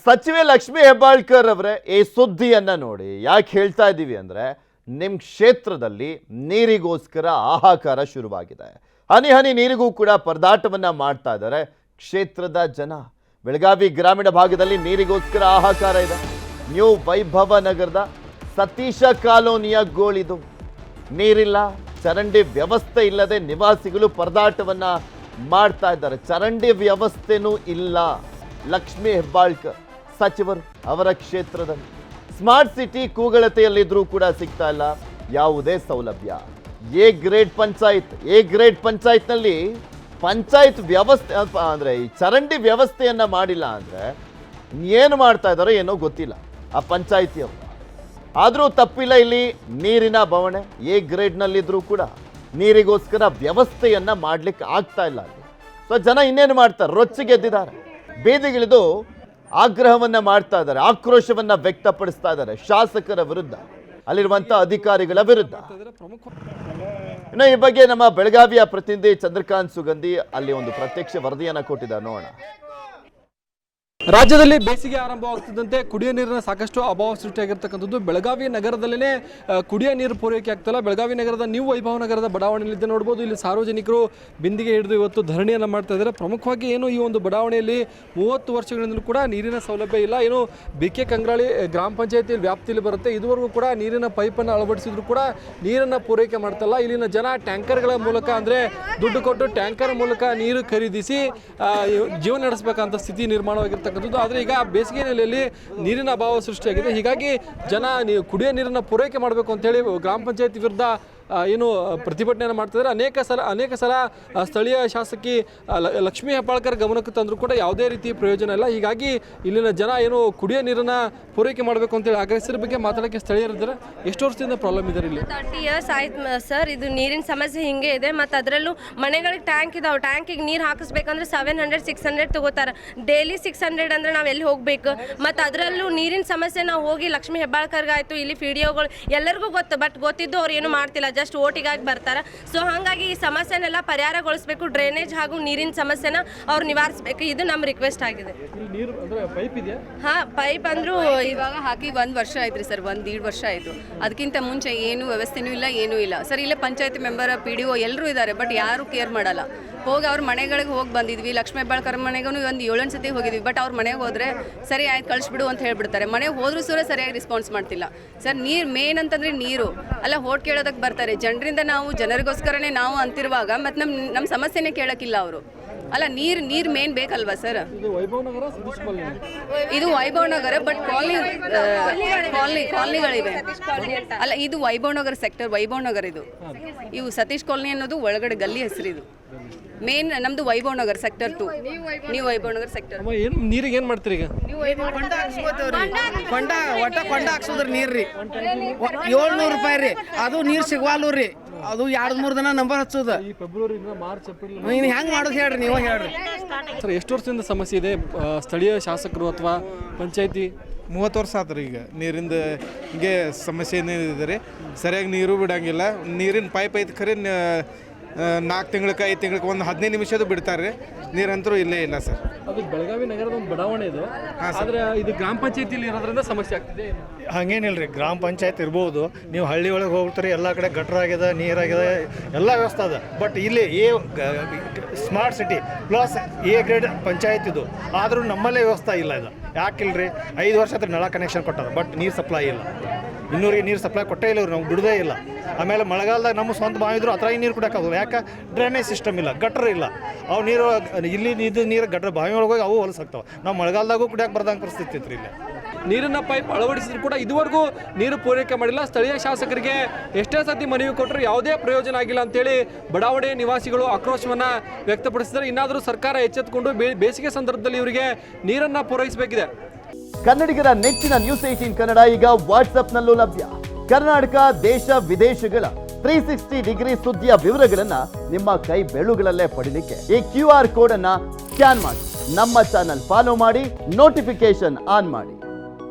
ಸಚಿವೆ ಲಕ್ಷ್ಮೀ ಹೆಬ್ಬಾಳ್ಕರ್ ಅವರೇ ಈ ಸುದ್ದಿಯನ್ನ ನೋಡಿ ಯಾಕೆ ಹೇಳ್ತಾ ಇದ್ದೀವಿ ಅಂದ್ರೆ ನಿಮ್ಮ ಕ್ಷೇತ್ರದಲ್ಲಿ ನೀರಿಗೋಸ್ಕರ ಹಾಹಾಕಾರ ಶುರುವಾಗಿದೆ. ಹನಿ ಹನಿ ನೀರಿಗೂ ಕೂಡ ಪರದಾಟವನ್ನ ಮಾಡ್ತಾ ಇದ್ದಾರೆ ಕ್ಷೇತ್ರದ ಜನ. ಬೆಳಗಾವಿ ಗ್ರಾಮೀಣ ಭಾಗದಲ್ಲಿ ನೀರಿಗೋಸ್ಕರ ಹಾಹಾಕಾರ ಇದೆ. ನ್ಯೂ ವೈಭವ ನಗರದ ಸತೀಶ ಕಾಲೋನಿಯ ಗೋಳಿದು. ನೀರಿಲ್ಲ, ಚರಂಡಿ ವ್ಯವಸ್ಥೆ ಇಲ್ಲದೆ ನಿವಾಸಿಗಳು ಪರದಾಟವನ್ನ ಮಾಡ್ತಾ ಇದ್ದಾರೆ. ಚರಂಡಿ ವ್ಯವಸ್ಥೆನೂ ಇಲ್ಲ. ಲಕ್ಷ್ಮೀ ಹೆಬ್ಬಾಳ್ಕರ್ ಸಚಿವರು ಅವರ ಕ್ಷೇತ್ರದಲ್ಲಿ ಸ್ಮಾರ್ಟ್ ಸಿಟಿ ಕೂಗಳತೆಯಲ್ಲಿದ್ರೂ ಕೂಡ ಸಿಗ್ತಾ ಇಲ್ಲ ಯಾವುದೇ ಸೌಲಭ್ಯ. ಎ ಗ್ರೇಡ್ ಪಂಚಾಯತ್ನಲ್ಲಿ ಪಂಚಾಯತ್ ವ್ಯವಸ್ಥೆ ಅಂದ್ರೆ ಈ ಚರಂಡಿ ವ್ಯವಸ್ಥೆಯನ್ನ ಮಾಡಿಲ್ಲ ಅಂದ್ರೆ ಏನು ಮಾಡ್ತಾ ಇದ್ದಾರೋ ಏನೋ ಗೊತ್ತಿಲ್ಲ ಆ ಪಂಚಾಯತಿಯವರು. ಆದರೂ ತಪ್ಪಿಲ್ಲ, ಇಲ್ಲಿ ನೀರಿನ ಬವಣೆ. ಎ ಗ್ರೇಡ್ನಲ್ಲಿದ್ರೂ ಕೂಡ ನೀರಿಗೋಸ್ಕರ ವ್ಯವಸ್ಥೆಯನ್ನ ಮಾಡ್ಲಿಕ್ಕೆ ಆಗ್ತಾ ಇಲ್ಲ ಅಲ್ಲಿ. ಸೊ ಜನ ಇನ್ನೇನು ಮಾಡ್ತಾರೆ, ರೊಚ್ಚಿಗೆದ್ದಿದ್ದಾರೆ. ಬೀದಿಗಿಳಿದು ಆಗ್ರಹವನ್ನ ಮಾಡ್ತಾ ಇದ್ದಾರೆ, ಆಕ್ರೋಶವನ್ನ ವ್ಯಕ್ತಪಡಿಸ್ತಾ ಇದ್ದಾರೆ ಶಾಸಕರ ವಿರುದ್ಧ, ಅಲ್ಲಿರುವಂತ ಅಧಿಕಾರಿಗಳ ವಿರುದ್ಧ. ಇನ್ನು ಈ ಬಗ್ಗೆ ನಮ್ಮ ಬೆಳಗಾವಿಯ ಪ್ರತಿನಿಧಿ ಚಂದ್ರಕಾಂತ್ ಸುಗಂಧಿ ಅಲ್ಲಿ ಒಂದು ಪ್ರತ್ಯಕ್ಷ ವರದಿಯನ್ನ ಕೊಟ್ಟಿದ್ದಾರೆ, ನೋಡೋಣ. ರಾಜ್ಯದಲ್ಲಿ ಬೇಸಿಗೆ ಆರಂಭವಾಗ್ತಿದ್ದಂತೆ ಕುಡಿಯೋ ನೀರಿನ ಸಾಕಷ್ಟು ಅಭಾವ ಸೃಷ್ಟಿಯಾಗಿರ್ತಕ್ಕಂಥದ್ದು. ಬೆಳಗಾವಿ ನಗರದಲ್ಲೇ ಕುಡಿಯೋ ನೀರು ಪೂರೈಕೆ ಆಗ್ತಲ್ಲ. ಬೆಳಗಾವಿ ನಗರದ ನ್ಯೂ ವೈಭವ ನಗರದ ಬಡಾವಣೆಯಲ್ಲಿದ್ದ ನೋಡ್ಬೋದು. ಇಲ್ಲಿ ಸಾರ್ವಜನಿಕರು ಬಿಂದಿಗೆ ಹಿಡಿದು ಇವತ್ತು ಧರಣಿಯನ್ನು ಮಾಡ್ತಾ ಇದ್ದಾರೆ. ಪ್ರಮುಖವಾಗಿ ಏನು ಈ ಒಂದು ಬಡಾವಣೆಯಲ್ಲಿ 30 ವರ್ಷಗಳಿಂದಲೂ ಕೂಡ ನೀರಿನ ಸೌಲಭ್ಯ ಇಲ್ಲ. ಏನು BK ಕಂಗ್ರಾಳಿ ಗ್ರಾಮ ಪಂಚಾಯತಿ ವ್ಯಾಪ್ತಿಯಲ್ಲಿ ಬರುತ್ತೆ, ಇದುವರೆಗೂ ಕೂಡ ನೀರಿನ ಪೈಪನ್ನು ಅಳವಡಿಸಿದ್ರು ಕೂಡ ನೀರನ್ನು ಪೂರೈಕೆ ಮಾಡ್ತಲ್ಲ. ಇಲ್ಲಿನ ಜನ ಟ್ಯಾಂಕರ್ಗಳ ಮೂಲಕ ಅಂದರೆ ದುಡ್ಡು ಕೊಟ್ಟು ಟ್ಯಾಂಕರ್ ಮೂಲಕ ನೀರು ಖರೀದಿಸಿ ಜೀವನ ನಡೆಸಬೇಕಂತ ಸ್ಥಿತಿ ನಿರ್ಮಾಣವಾಗಿರ್ತಕ್ಕಂಥದ್ದು. ಆದರೆ ಈಗ ಬೇಸಿಗೆ ನೆಲೆಯಲ್ಲಿ ನೀರಿನ ಅಭಾವ ಸೃಷ್ಟಿಯಾಗಿದೆ. ಹೀಗಾಗಿ ಜನ ಕುಡಿಯೋ ನೀರನ್ನು ಪೂರೈಕೆ ಮಾಡಬೇಕು ಅಂತೇಳಿ ಗ್ರಾಮ ಪಂಚಾಯತಿ ವಿರುದ್ಧ ಏನು ಪ್ರತಿಭಟನೆಯನ್ನು ಮಾಡ್ತಿದ್ದಾರೆ. ಅನೇಕ ಸಲ ಸ್ಥಳೀಯ ಶಾಸಕಿ ಲಕ್ಷ್ಮೀ ಹೆಬ್ಬಾಳ್ಕರ್ ಗಮನಕ್ಕೆ ತಂದರೂ ಕೂಡ ಯಾವುದೇ ರೀತಿ ಪ್ರಯೋಜನ ಇಲ್ಲ. ಹೀಗಾಗಿ ಇಲ್ಲಿನ ಜನ ಏನು ಕುಡಿಯೋ ನೀರನ್ನು ಪೂರೈಕೆ ಮಾಡಬೇಕು ಅಂತೇಳಿ ಆಗ್ರಹಿಸಿದ ಬಗ್ಗೆ ಮಾತಾಡೋಕ್ಕೆ ಸ್ಥಳೀಯರಿದ್ದಾರೆ. ಎಷ್ಟು ವರ್ಷದಿಂದ ಪ್ರಾಬ್ಲಮ್ ಇದೆ ಇಲ್ಲಿ? 30 ಇಯರ್ಸ್ ಆಯ್ತು ಸರ್. ಇದು ನೀರಿನ ಸಮಸ್ಯೆ ಹಿಂಗೆ ಇದೆ. ಮತ್ತು ಅದರಲ್ಲೂ ಮನೆಗಳಿಗೆ ಟ್ಯಾಂಕ್ ಇದಾವೆ. ಟ್ಯಾಂಕಿಗೆ ನೀರು ಹಾಕಿಸ್ಬೇಕಂದ್ರೆ 700-600 ತಗೋತಾರೆ. ಡೈಲಿ 600 ಅಂದರೆ ನಾವು ಎಲ್ಲಿ ಹೋಗ್ಬೇಕು? ಮತ್ತು ಅದರಲ್ಲೂ ನೀರಿನ ಸಮಸ್ಯೆ ನಾವು ಹೋಗಿ ಲಕ್ಷ್ಮೀ ಹೆಬ್ಬಾಳ್ಕರ್ಗಾಯ್ತು, ಇಲ್ಲಿ PDOಗಳು ಎಲ್ಲರಿಗೂ ಗೊತ್ತು. ಬಟ್ ಗೊತ್ತಿದ್ದು ಅವ್ರು ಏನು ಮಾಡ್ತಿಲ್ಲ, ಜಸ್ಟ್ ಓಟಿಗಾಗಿ ಬರ್ತಾರೆ. ಸೊ ಹಾಗಾಗಿ ಈ ಸಮಸ್ಯೆನೆಲ್ಲ ಪರಿಹಾರಗೊಳಿಸಬೇಕು. ಡ್ರೈನೇಜ್ ಹಾಗೂ ನೀರಿನ ಸಮಸ್ಯೆನ ಅವ್ರು ನಿವಾರಿಸಬೇಕು. ಇದು ನಮ್ಮ ರಿಕ್ವೆಸ್ಟ್ ಆಗಿದೆ. ಹಾಂ, ಪೈಪ್ ಅಂದರೂ ಇವಾಗ ಹಾಕಿ 1 ವರ್ಷ ಆಯ್ತು ರೀ ಸರ್, 1-1.5 ವರ್ಷ ಆಯಿತು. ಅದಕ್ಕಿಂತ ಮುಂಚೆ ಏನು ವ್ಯವಸ್ಥೆನೂ ಇಲ್ಲ, ಏನೂ ಇಲ್ಲ ಸರ್. ಇಲ್ಲೇ ಪಂಚಾಯತಿ ಮೆಂಬರ್ PDO ಎಲ್ಲರೂ ಇದ್ದಾರೆ, ಬಟ್ ಯಾರೂ ಕೇರ್ ಮಾಡಲ್ಲ. ಹೋಗಿ ಅವ್ರ ಮನೆಗಳಿಗೆ ಹೋಗಿ ಬಂದಿದ್ವಿ. ಲಕ್ಷ್ಮೀ ಹೆಬ್ಬಾಳ್ಕರ್ ಮನೆಗೂ ಒಂದು 7 ಸತಿ ಹೋಗಿದ್ವಿ. ಬಟ್ ಅವ್ರ ಮನೆಗೆ ಹೋದರೆ ಸರಿ ಆಯ್ತು ಕಳಿಸ್ಬಿಡು ಅಂತ ಹೇಳ್ಬಿಡ್ತಾರೆ. ಮನೆಗೆ ಹೋದ್ರೂ ಸರಿಯಾಗಿ ರೆಸ್ಪಾನ್ಸ್ ಮಾಡ್ತಿಲ್ಲ ಸರ್. ನೀರು ಮೇನ್ ಅಂತಂದರೆ ನೀರು ಅಲ್ಲ, ಹೋಟ್ ಕೇಳೋದಕ್ಕೆ ಬರ್ತಾರೆ. ಜನರಿಂದ ನಾವು ಜನರಿಗೋಸ್ಕರನೇ ನಾವು ಅಂತಿರುವಾಗ ಮತ್ತು ನಮ್ಮ ಸಮಸ್ಯೆನೇ ಕೇಳೋಕ್ಕಿಲ್ಲ ಅವರು. ಅಲ್ಲ, ನೀರು ಮೇನ್ ಬೇಕಲ್ವಾ ಸರ್? ಇದು ವೈಭವ ನಗರ, ಬಟ್ ಕಾಲನಿಗಳಿವೆ ಅಲ್ಲ. ಇದು ವೈಭವ ನಗರ ಸೆಕ್ಟರ್, ವೈಭವ ನಗರ ಇದು. ಇವು ಸತೀಶ್ ಕಾಲನಿ ಅನ್ನೋದು ಒಳಗಡೆ ಗಲ್ಲಿ ಹೆಸರು. ಇದು ಮೇನ್ ನಮ್ದು ವೈಭವ ನಗರ್ ಸೆಕ್ಟರ್ 2. ನೀವು ವೈಭವ ನಗರ್ ಸೆಕ್ಟರ್ ನೀರಿಗೆ ಏನು ಮಾಡ್ತೀರಿ ಈಗ? ಕೊಂಡ ಹಾಕ್ಸೋದ್ರಿ ನೀರು ರೀ 700 ರೂಪಾಯಿ ರೀ. ಅದು ನೀರು ಸಿಗವಾಲು ರೀ. ಅದು 2-3 ದಿನ ನಂಬರ್ ಹಚ್ಚೋದು. ಫೆಬ್ರವರಿಯಿಂದ ಮಾರ್ಚ್ ಏಪ್ರಿಲ್ ನೀನು ಹೆಂಗೆ ಮಾಡೋದು ಹೇಳ್ರಿ, ನೀವು ಹೇಳ್ರಿ ಸರ್. ಎಷ್ಟು ವರ್ಷದಿಂದ ಸಮಸ್ಯೆ ಇದೆ? ಸ್ಥಳೀಯ ಶಾಸಕರು ಅಥವಾ ಪಂಚಾಯತಿ 30 ವರ್ಷ ಆತ್ರಿ ಈಗ ನೀರಿಂದ ಹಿಂಗೆ ಸಮಸ್ಯೆ ಏನಿದೆ ರೀ. ಸರಿಯಾಗಿ ನೀರು ಬಿಡಂಗಿಲ್ಲ. ನೀರಿನ ಪೈಪ್ ಐತೆ ಖರೆ 4 ತಿಂಗಳಿಗೆ 5 ತಿಂಗಳಿಗೆ ಒಂದು 15 ನಿಮಿಷದ್ದು ಬಿಡ್ತಾರೆ ರೀ. ನೀರಂತರೂ ಇಲ್ಲೇ ಇಲ್ಲ ಸರ್. ಅದು ಬೆಳಗಾವಿ ನಗರದ ಒಂದು ಬಡಾವಣೆ ಇದು. ಆದರೆ ಇದು ಗ್ರಾಮ ಪಂಚಾಯತಿಯಲ್ಲಿ ಇರೋದ್ರಿಂದ ಸಮಸ್ಯೆ ಆಗ್ತಿದೆ. ಹಾಗೇನಿಲ್ಲ ರೀ, ಗ್ರಾಮ ಪಂಚಾಯತ್ ಇರ್ಬೋದು, ನೀವು ಹಳ್ಳಿ ಒಳಗೆ ಹೋಗ್ತೀರಿ, ಎಲ್ಲ ಕಡೆ ಗಟ್ರ ಆಗಿದೆ, ನೀರಾಗಿದೆ, ಎಲ್ಲ ವ್ಯವಸ್ಥೆ ಅದ. ಬಟ್ ಇಲ್ಲಿ smart city plus A grade panchayat ಇದು. ಆದರೂ ನಮ್ಮಲ್ಲೇ ವ್ಯವಸ್ಥೆ ಇಲ್ಲ. ಇದು ಯಾಕಿಲ್ರಿ? 5 ವರ್ಷ ಹತ್ರ ನಳ ಕನೆಕ್ಷನ್ ಕೊಟ್ಟಾರ, ಬಟ್ ನೀರು ಸಪ್ಲೈ ಇಲ್ಲ. ಇನ್ನೂರಿಗೆ ನೀರು ಸಪ್ಲೈ ಕೊಟ್ಟೇ ಇಲ್ಲ, ನಾವು ಬಿಡೋದೇ ಇಲ್ಲ. ಆಮೇಲೆ ಮಳೆಗಾಲದಾಗ ನಮ್ಮ ಸ್ವಂತ ಬಾವಿ ಇದ್ರು ಅದ್ರಾಗ ನೀರು ಕುಡಿಯೋಕ್ಕಾಗೋದು. ಯಾಕೆ? ಡ್ರೈನೇಜ್ ಸಿಸ್ಟಮ್ ಇಲ್ಲ, ಗಟ್ರ ಇಲ್ಲ. ಅವು ನೀರು ಇಲ್ಲಿ ಇದು ನೀರು ಗಟ್ರ ಬಾವಿ ಒಳಗೋಗಿ ಅವು ಹೊಲಸಾಗ್ತಾವೆ. ನಾವು ಮಳೆಗಾಲದಾಗೂ ಕುಡಿಯೋಕೆ ಬರ್ದಂಗೆ ಪರಿಸ್ಥಿತಿ ಇತ್ತು ಇಲ್ಲಿ. ನೀರಿನ ಪೈಪ್ ಅಳವಡಿಸಿದ್ರು ಕೂಡ ಇದುವರೆಗೂ ನೀರು ಪೂರೈಕೆ ಮಾಡಿಲ್ಲ. ಸ್ಥಳೀಯ ಶಾಸಕರಿಗೆ ಎಷ್ಟೇ ಸತಿ ಮನವಿ ಕೊಟ್ಟರು ಯಾವುದೇ ಪ್ರಯೋಜನ ಆಗಿಲ್ಲ ಅಂತೇಳಿ ಬಡಾವಣೆ ನಿವಾಸಿಗಳು ಆಕ್ರೋಶವನ್ನು ವ್ಯಕ್ತಪಡಿಸಿದ್ದಾರೆ. ಇನ್ನಾದರೂ ಸರ್ಕಾರ ಎಚ್ಚೆತ್ತುಕೊಂಡು ಬೇಸಿಗೆ ಸಂದರ್ಭದಲ್ಲಿ ಇವರಿಗೆ ನೀರನ್ನು ಪೂರೈಸಬೇಕಿದೆ. ಕನ್ನಡಿಗರ ನೆಚ್ಚಿನ ನ್ಯೂಸ್ 18 ಕನ್ನಡ ಈಗ ವಾಟ್ಸ್ಆಪ್ನಲ್ಲೂ ಲಭ್ಯ. ಕರ್ನಾಟಕ, ದೇಶ ವಿದೇಶಗಳ 360 ಡಿಗ್ರಿ ಸುದ್ದಿಯ ವಿವರಗಳನ್ನ ನಿಮ್ಮ ಕೈ ಬೆರಳುಗಳಲ್ಲೇ ಪಡಿಲಿಕ್ಕೆ ಈ QR ಕೋಡ್ ಅನ್ನ ಸ್ಕ್ಯಾನ್ ಮಾಡಿ, ನಮ್ಮ ಚಾನಲ್ ಫಾಲೋ ಮಾಡಿ, ನೋಟಿಫಿಕೇಶನ್ ಆನ್ ಮಾಡಿ.